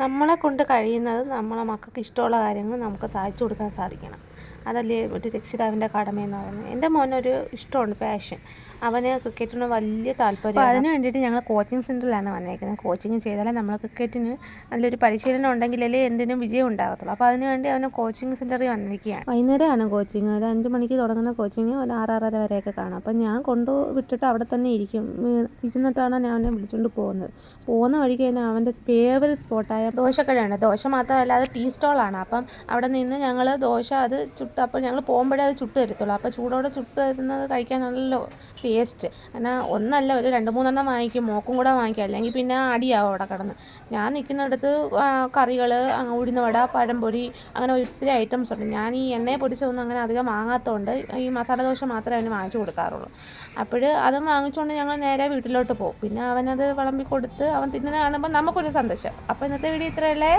നമ്മളെ കൊണ്ട് കഴിയുന്നത് നമ്മളെ മക്കൾക്ക് ഇഷ്ടമുള്ള കാര്യങ്ങൾ നമുക്ക് സാധിച്ചു കൊടുക്കാൻ സാധിക്കണം. അതല്ലേ ഒരു രക്ഷിതാവിൻ്റെ കടമയെന്ന് പറയുന്നത്. എൻ്റെ മോനൊരു ഇഷ്ടമുണ്ട്, പാഷൻ. അവന് ക്രിക്കറ്റിന് വലിയ താല്പര്യം. അപ്പോൾ അതിന് വേണ്ടിയിട്ട് ഞങ്ങൾ കോച്ചിങ് സെൻറ്ററിലാണ് വന്നേക്കുന്നത്. കോച്ചിങ് ചെയ്താലേ നമ്മൾ ക്രിക്കറ്റിന് നല്ലൊരു പരിശീലനം ഉണ്ടെങ്കിലല്ലേ എന്തിനും വിജയം ഉണ്ടാകത്തുള്ളൂ. അപ്പോൾ അതിന് വേണ്ടി അവന് കോച്ചിങ് സെൻറ്ററിൽ വന്നിരിക്കുകയാണ്. വൈകുന്നേരമാണ് കോച്ചിങ്. ഒരു 5 മണിക്ക് തുടങ്ങുന്ന കോച്ചിങ് ഒരു 6:30 വരെയൊക്കെ കാണും. അപ്പം ഞാൻ വിട്ടിട്ട് അവിടെ തന്നെ ഇരുന്നിട്ടാണ് ഞാൻ അവനെ വിളിച്ചുകൊണ്ട് പോകുന്ന വഴിക്ക് തന്നെ അവൻ്റെ ഫേവറേറ്റ് സ്പോട്ടായ ദോശക്കടയാണ്. ദോശ മാത്രമല്ല, അത് ടീ സ്റ്റോളാണ്. അപ്പം അവിടെ നിന്ന് ഞങ്ങൾ ദോശ അത് അപ്പോൾ ഞങ്ങൾ പോകുമ്പോഴേ അത് ചുട്ട് തരത്തുള്ളൂ. അപ്പോൾ ചൂടോടെ ചുട്ട് തരുന്നത് കഴിക്കാനാണല്ലോ ടേസ്റ്റ്. എന്നാൽ ഒന്നല്ല, ഒരു 2-3 വാങ്ങിക്കും, മോക്കും കൂടെ വാങ്ങിക്കും. അല്ലെങ്കിൽ പിന്നെ അടിയാവും അവിടെ കിടന്ന്. ഞാൻ നിൽക്കുന്നിടത്ത് കറികൾ, ഉഴുന്നുവട, പഴംപൊരി, അങ്ങനെ ഒത്തിരി ഐറ്റംസ് ഉണ്ട്. ഞാൻ ഈ എണ്ണയെ പൊടിച്ചൊന്നും അങ്ങനെ അധികം വാങ്ങാത്തതുകൊണ്ട് ഈ മസാല ദോശ മാത്രമേ അവന് വാങ്ങിച്ചു കൊടുക്കാറുള്ളൂ. അപ്പോൾ അതും വാങ്ങിച്ചുകൊണ്ട് ഞങ്ങൾ നേരെ വീട്ടിലോട്ട് പോകും. പിന്നെ അവനത് വിളമ്പി കൊടുത്ത് അവൻ തിന്നുന്നത് കാണുമ്പോൾ നമുക്കൊരു സന്തോഷം. അപ്പോൾ ഇന്നത്തെ വീഡിയോ ഇത്രയല്ലേ.